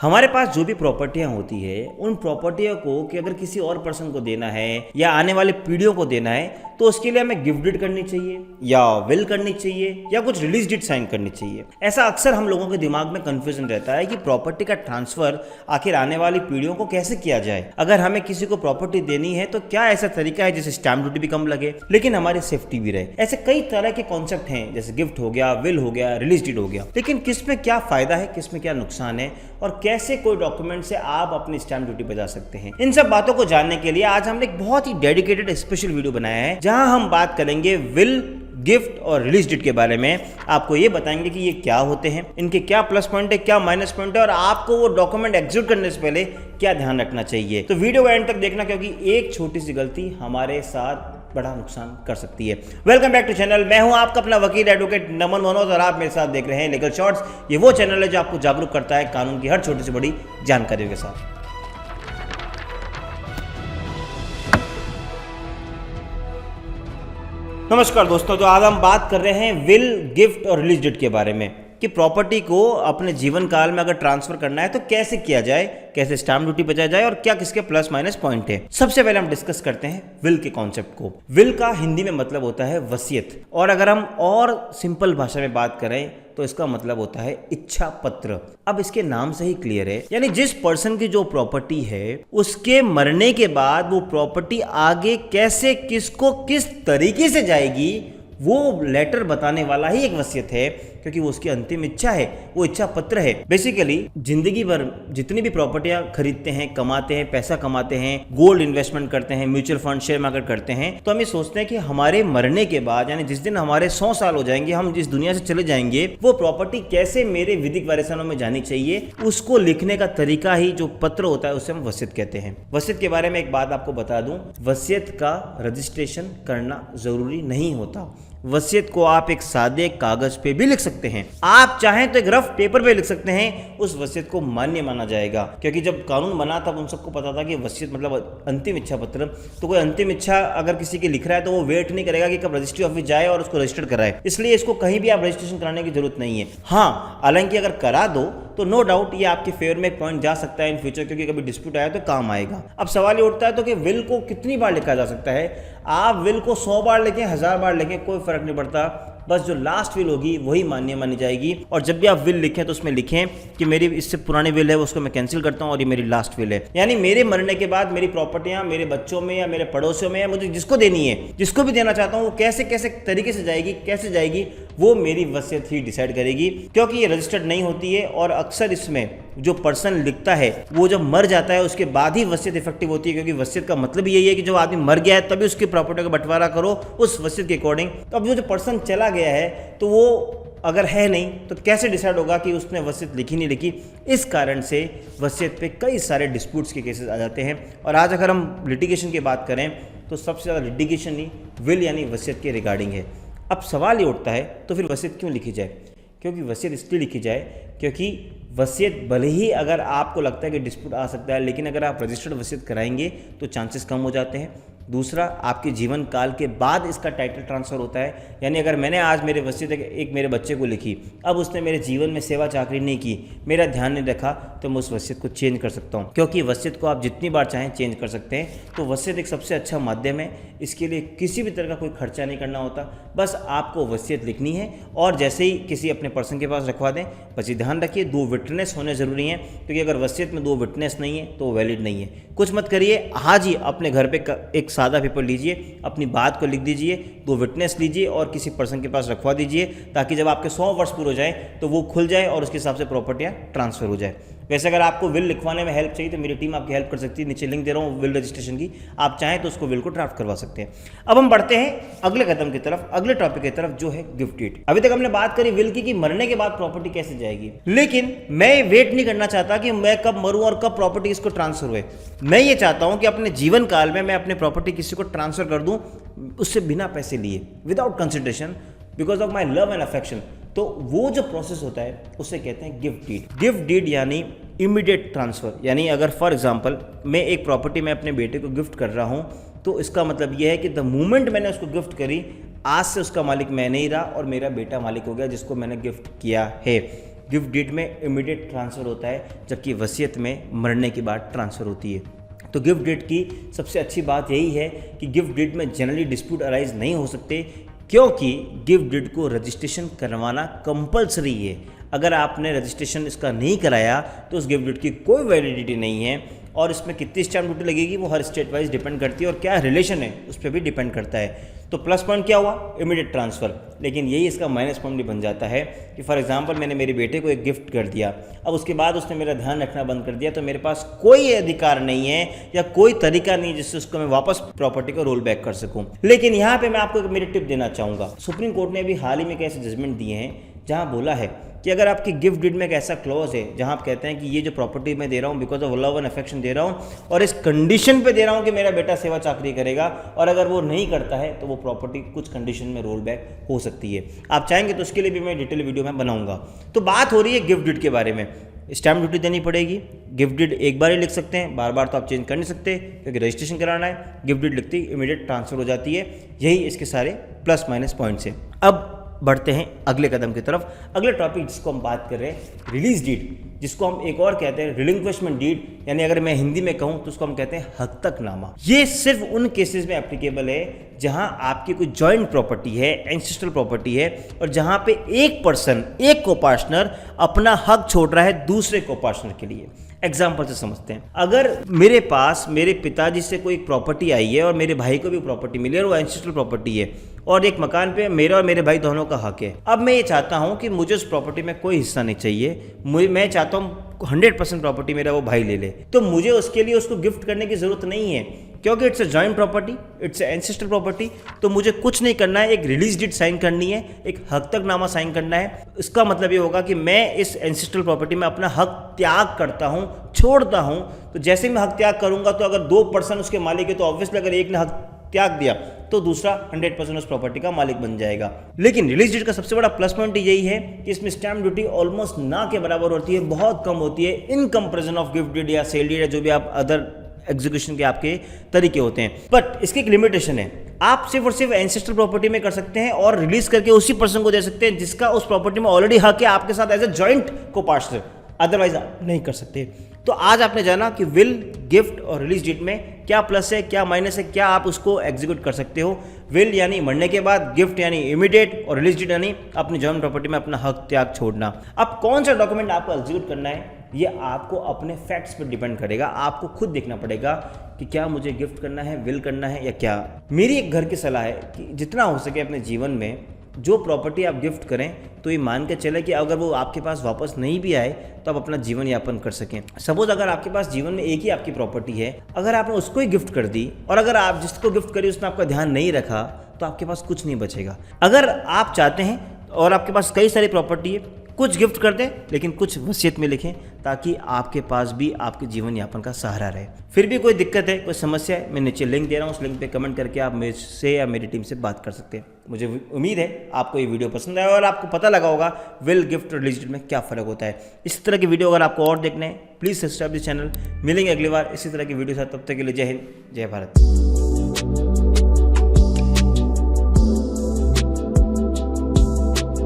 हमारे पास जो भी प्रॉपर्टियां होती है उन प्रॉपर्टियों को कि अगर किसी और पर्सन को देना है या आने वाले पीढ़ियों को देना है तो उसके लिए हमें गिफ्ट डीड करनी चाहिए या विल करनी चाहिए या कुछ रिलीज डीड साइन करनी चाहिए। ऐसा अक्सर हम लोगों के दिमाग में कंफ्यूजन रहता है कि प्रॉपर्टी का ट्रांसफर आखिर आने वाली पीढ़ियों को कैसे किया जाए। अगर हमें किसी को प्रॉपर्टी देनी है तो क्या ऐसा तरीका है जिससे स्टैम्प ड्यूटी भी कम लगे लेकिन हमारी सेफ्टी भी रहे। ऐसे कई तरह के कॉन्सेप्ट हैं, जैसे गिफ्ट हो गया, विल हो गया, रिलीज डीड हो गया। लेकिन किस में क्या फायदा है, किस में क्या नुकसान है और कैसे कोई डॉक्यूमेंट से आप अपनी स्टैम्प ड्यूटी बचा सकते हैं, इन सब बातों को जानने के लिए आज हमने एक बहुत ही डेडिकेटेड स्पेशल वीडियो बनाया है जहां हम बात करेंगे विल, गिफ्ट और रिलीज डीड के बारे में। आपको ये बताएंगे कि ये क्या होते हैं, इनके क्या प्लस पॉइंट है, क्या माइनस पॉइंट है और आपको वो डॉक्यूमेंट एग्जीक्यूट करने से पहले क्या ध्यान रखना चाहिए। तो वीडियो को एंड तक देखना क्योंकि एक छोटी सी गलती हमारे साथ बड़ा नुकसान कर सकती है। वेलकम बैक टू चैनल, मैं हूं आपका अपना वकील एडवोकेट नमन मनोज और आप मेरे साथ देख रहे हैं लीगल शॉर्ट्स। ये वो चैनल है जो आपको जागरूक करता है कानून की हर छोटी से बड़ी जानकारियों के साथ। नमस्कार दोस्तों, तो आज हम बात कर रहे हैं विल, गिफ्ट और रिलीज डीड के बारे में कि प्रॉपर्टी को अपने जीवन काल में अगर ट्रांसफर करना है तो कैसे किया जाए, कैसे स्टैम्प ड्यूटी बचाया जाए और क्या किसके प्लस माइनस पॉइंट है। सबसे पहले हम डिस्कस करते हैं विल के कॉन्सेप्ट को। विल का हिंदी में मतलब होता है वसीयत और अगर हम और सिंपल भाषा में बात करें तो इसका मतलब होता है इच्छा पत्र। अब इसके नाम से ही क्लियर है, यानी जिस पर्सन की जो प्रॉपर्टी है उसके मरने के बाद वो प्रॉपर्टी आगे कैसे, किसको, किस तरीके से जाएगी वो लेटर बताने वाला ही एक वसीयत है, क्योंकि वो उसकी अंतिम इच्छा है, वो इच्छा पत्र है। बेसिकली जिंदगी भर जितनी भी प्रॉपर्टियां खरीदते हैं, कमाते हैं, पैसा कमाते हैं, गोल्ड इन्वेस्टमेंट करते हैं, म्यूचुअल फंड, शेयर मार्केट करते हैं, तो हम ये सोचते हैं कि हमारे मरने के बाद यानी जिस दिन हमारे 100 साल हो जाएंगे, हम जिस दुनिया से चले जाएंगे, वो प्रॉपर्टी कैसे मेरे विधिक वारिसानों में जानी चाहिए, उसको लिखने का तरीका ही जो पत्र होता है उसे हम वसीयत कहते हैं। वसीयत के बारे में एक बात आपको बता दूं, वसीयत का रजिस्ट्रेशन करना जरूरी नहीं होता। वसीयत को आप एक सादे कागज पे भी लिख सकते हैं, आप चाहें तो एक रफ पेपर पे लिख सकते हैं, उस वसीयत को मान्य माना जाएगा। क्योंकि जब कानून बना तब उन सबको पता था कि वसीयत मतलब अंतिम इच्छा पत्र। तो कोई अंतिम इच्छा अगर किसी की लिख रहा है तो वो वेट नहीं करेगा कि कब रजिस्ट्री ऑफिस जाए और उसको रजिस्टर कराए, इसलिए इसको कहीं भी आप रजिस्ट्रेशन कराने की जरूरत नहीं है। हाँ, हालांकि अगर करा दो तो नो डाउट ये आपके फेवर में एक पॉइंट जा सकता है इन फ्यूचर, क्योंकि कभी डिस्प्यूट आया तो काम आएगा। अब सवाल ये उठता है तो कि विल को कितनी बार लिखा जा सकता है। आप विल को 100 बार लिखें, 1000 बार लिखें, कोई फर्क नहीं पड़ता, बस जो लास्ट विल होगी वही मान्य मानी जाएगी। और जब भी आप विल लिखें तो उसमें लिखें कि मेरी इससे पुरानी विल है उसको मैं कैंसिल करता हूं और ये मेरी लास्ट विल है। यानी मेरे मरने के बाद मेरी प्रॉपर्टियां मेरे बच्चों में या मेरे पड़ोसियों में या मुझे जिसको देनी है, जिसको भी देना चाहता हूं, वो कैसे कैसे तरीके से जाएगी, कैसे जाएगी, वो मेरी वसीयत ही डिसाइड करेगी। क्योंकि ये रजिस्टर्ड नहीं होती है और अक्सर इसमें जो पर्सन लिखता है वो जब मर जाता है उसके बाद ही वसीयत इफेक्टिव होती है, क्योंकि वसीयत का मतलब यही है कि जब आदमी मर गया है तभी उसकी प्रॉपर्टी का बंटवारा करो उस वसीयत के अकॉर्डिंग। तो अब जो पर्सन चला गया है तो वो अगर है नहीं तो कैसे डिसाइड होगा कि उसने वसीयत लिखी नहीं लिखी। इस कारण से वसीयत पे कई सारे डिस्प्यूट्स के केसेस आ जाते हैं। और आज अगर हम लिटिगेशन की बात करें तो सबसे ज़्यादा लिटिगेशन ही विल यानी वसीयत के रिगार्डिंग है। अब सवाल ये उठता है तो फिर वसीयत क्यों लिखी जाए। क्योंकि वसीयत इसलिए लिखी जाए क्योंकि वसीयत भले ही अगर आपको लगता है कि डिस्प्यूट आ सकता है, लेकिन अगर आप रजिस्टर्ड वसीयत कराएंगे तो चांसेस कम हो जाते हैं। दूसरा, आपके जीवन काल के बाद इसका टाइटल ट्रांसफ़र होता है। यानी अगर मैंने आज मेरे वसीयत एक मेरे बच्चे को लिखी, अब उसने मेरे जीवन में सेवा चाकरी नहीं की, मेरा ध्यान नहीं रखा, तो मैं उस वसीयत को चेंज कर सकता हूँ। क्योंकि वसीयत को आप जितनी बार चाहें चेंज कर सकते हैं। तो वसीयत एक सबसे अच्छा माध्यम है, इसके लिए किसी भी तरह का कोई खर्चा नहीं करना होता, बस आपको वसीयत लिखनी है और जैसे ही किसी अपने पर्सन के पास रखवा दें। बस ये ध्यान रखिए 2 विटनेस होने ज़रूरी हैं, क्योंकि अगर वसीयत में 2 विटनेस नहीं है तो वैलिड नहीं है। कुछ मत करिए, आज ही अपने घर पे एक सादा पेपर लीजिए, अपनी बात को लिख दीजिए, 2 विटनेस लीजिए और किसी पर्सन के पास रखवा दीजिए, ताकि जब आपके 100 वर्ष पूरे हो जाए तो वो खुल जाए और उसके हिसाब से प्रॉपर्टियां ट्रांसफर हो जाए। वैसे अगर आपको विल लिखवाने में हेल्प चाहिए तो मेरी टीम आपकी हेल्प कर सकती है, नीचे लिंक दे रहा हूँ विल रजिस्ट्रेशन की, आप चाहें तो उसको विल को ड्राफ्ट करवा सकते हैं। अब हम बढ़ते हैं अगले कदम की तरफ, अगले टॉपिक की तरफ, जो है गिफ्ट डीड। अभी तक हमने बात करी विल की कि मरने के बाद प्रॉपर्टी कैसे जाएगी, लेकिन मैं वेट नहीं करना चाहता कि मैं कब मरूं और कब प्रॉपर्टी इसको ट्रांसफर हुए। मैं ये चाहता हूं कि अपने जीवन काल में मैं अपनी प्रॉपर्टी किसी को ट्रांसफर कर दूं, उससे बिना पैसे लिए, without consideration, because of my love and affection. तो वो जो प्रोसेस होता है उसे कहते हैं गिफ्ट डीड। गिफ्ट डीड यानी इमीडिएट ट्रांसफर। यानी अगर फॉर एग्जांपल मैं एक प्रॉपर्टी में अपने बेटे को गिफ्ट कर रहा हूं तो इसका मतलब यह है कि द मोमेंट मैंने उसको गिफ्ट करी, आज से उसका मालिक मैं नहीं रहा और मेरा बेटा मालिक हो गया जिसको मैंने गिफ्ट किया है। गिफ्ट डीड में इमीडिएट ट्रांसफ़र होता है, जबकि वसीयत में मरने के बाद ट्रांसफ़र होती है। तो गिफ्ट डीड की सबसे अच्छी बात यही है कि गिफ्ट डीड में जनरली डिस्प्यूट अराइज नहीं हो सकते, क्योंकि गिफ्ट डीड को रजिस्ट्रेशन करवाना कंपलसरी है। अगर आपने रजिस्ट्रेशन इसका नहीं कराया तो उस गिफ्ट डीड की कोई वैलिडिटी नहीं है, और इसमें कितनी स्टैम्प ड्यूटी लगेगी वो हर स्टेट वाइज डिपेंड करती है, और क्या रिलेशन है उस पर भी डिपेंड करता है। तो प्लस पॉइंट क्या हुआ? Immediate transfer. लेकिन यही इसका माइनस पॉइंट भी बन जाता है कि फॉर एग्जांपल मैंने मेरे बेटे को एक गिफ्ट कर दिया, अब उसके बाद उसने मेरा ध्यान रखना बंद कर दिया, तो मेरे पास कोई अधिकार नहीं है या कोई तरीका नहीं जिससे उसको मैं वापस प्रॉपर्टी को रोल बैक कर सकूं। लेकिन यहाँ पे मैं आपको एक मेरी टिप देना चाहूँगा। सुप्रीम कोर्ट ने अभी हाल ही में कैसे जजमेंट दिए हैं जहाँ बोला है कि अगर आपकी गिफ्ट डीड में एक ऐसा क्लॉज है जहां आप कहते हैं कि ये जो प्रॉपर्टी मैं दे रहा हूं because of love and affection दे रहा हूं, और इस कंडीशन पे दे रहा हूं कि मेरा बेटा सेवा चाकरी करेगा, और अगर वो नहीं करता है तो वो प्रॉपर्टी कुछ कंडीशन में रोल बैक हो सकती है। आप चाहेंगे तो उसके लिए भी मैं डिटेल वीडियो में बनाऊंगा। तो बात हो रही है गिफ्ट डीड के बारे में। स्टैम्प ड्यूटी देनी पड़ेगी। गिफ्ट डीड एक बार ही लिख सकते हैं, बार बार तो आप चेंज कर नहीं सकते क्योंकि रजिस्ट्रेशन कराना है। गिफ्ट डीड लिखती इमीडिएट ट्रांसफर हो जाती है। यही इसके सारे प्लस माइनस पॉइंट्स हैं। अब बढ़ते हैं अगले कदम की तरफ। अगले टॉपिक जिसको हम बात कर रहे हैं रिलीज डीड, जिसको हम एक और कहते हैं रिलिंक्विशमेंट डीड, यानी अगर मैं हिंदी में कहूं तो उसको हम कहते हैं हक तक नामा। ये सिर्फ उन केसेस में एप्लीकेबल है जहां आपकी कोई जॉइंट प्रॉपर्टी है, एंसेस्ट्रल प्रॉपर्टी है, और जहां पे एक पर्सन, एक कोपार्टनर अपना हक छोड़ रहा है दूसरे कोपार्टनर के लिए। एग्जाम्पल से समझते हैं। अगर मेरे पास मेरे पिताजी से कोई प्रॉपर्टी आई है और मेरे भाई को भी प्रॉपर्टी मिली है और वो एंसेस्ट्रल प्रॉपर्टी है, और एक मकान पे मेरा और मेरे भाई दोनों का हक है। अब मैं ये चाहता हूँ कि मुझे उस प्रॉपर्टी में कोई हिस्सा नहीं चाहिए, मैं चाहता हूँ 100% प्रॉपर्टी मेरा वो भाई ले ले, तो मुझे उसके लिए उसको गिफ्ट करने की जरूरत नहीं है, क्योंकि it's a joint property, it's ancestral property. तो मुझे कुछ नहीं करना है, एक रिलीज डीड साइन करनी है, एक हक तक नामा साइन करना है। इसका मतलब ये होगा कि मैं इस एंसेस्ट्रल प्रॉपर्टी में अपना हक त्याग करता हूँ, छोड़ता हूँ। तो जैसे मैं हक त्याग करूंगा तो अगर 2% उसके मालिक है तो ऑब्वियसली अगर एक ने हक त्याग दिया तो दूसरा 100% उस प्रॉपर्टी का मालिक बन जाएगा। लेकिन रिलीज डीड का सबसे बड़ा प्लस पॉइंट यही है कि इसमें स्टैम्प ड्यूटी ऑलमोस्ट ना के बराबर होती है, बहुत कम होती है in comparison of gift deed या सेल डीड या जो भी आप अदर एग्जीक्यूशन के आपके तरीके होते हैं। बट इसकी एक लिमिटेशन है, आप सिर्फ और सिर्फ एंसेस्ट्रल प्रॉपर्टी में कर सकते हैं और रिलीज करके उसी पर्सन को दे सकते हैं जिसका उस प्रॉपर्टी में ऑलरेडी हक है आपके साथ एज ए जॉइंट कोपार्टनर, अदरवाइज आप नहीं कर सकते। तो आज आपने जाना कि विल, गिफ्ट और रिलीज डीड में क्या प्लस है, क्या माइनस है, क्या आप उसको एग्जीक्यूट कर सकते हो। विल यानी मरने के बाद, गिफ्ट यानी इमीडिएट, और रिलीज डीड यानी अपनी जॉइंट प्रॉपर्टी में अपना हक त्याग छोड़ना। अब कौन सा डॉक्यूमेंट आपको एग्जीक्यूट करना है ये आपको अपने फैक्ट्स पर डिपेंड करेगा। आपको खुद देखना पड़ेगा कि क्या मुझे गिफ्ट करना है, विल करना है या क्या। मेरी एक घर की सलाह है कि जितना हो सके अपने जीवन में जो प्रॉपर्टी आप गिफ्ट करें तो ये मान के चले कि अगर वो आपके पास वापस नहीं भी आए तो आप अपना जीवन यापन कर सकें। सपोज अगर आपके पास जीवन में एक ही आपकी प्रॉपर्टी है, अगर आपने उसको ही गिफ्ट कर दी और अगर आप जिसको गिफ्ट करी उसने आपका ध्यान नहीं रखा तो आपके पास कुछ नहीं बचेगा। अगर आप चाहते हैं और आपके पास कई सारी प्रॉपर्टी है, कुछ गिफ्ट कर दें लेकिन कुछ वसीयत में लिखें ताकि आपके पास भी आपके जीवन यापन का सहारा रहे। फिर भी कोई दिक्कत है, कोई समस्या है, मैं नीचे लिंक दे रहा हूँ, उस लिंक पे कमेंट करके आप मेरे से या मेरी टीम से बात कर सकते हैं। मुझे उम्मीद है आपको ये वीडियो पसंद आया और आपको पता लगा होगा विल, गिफ्ट और रिलीज डीड में क्या फ़र्क होता है। इस तरह की वीडियो अगर आपको और देखने हैं प्लीज़ सब्सक्राइब दिस चैनल। मिलेंगे अगली बार इसी तरह की वीडियो साथ, तब तक के लिए जय हिंद, जय भारत।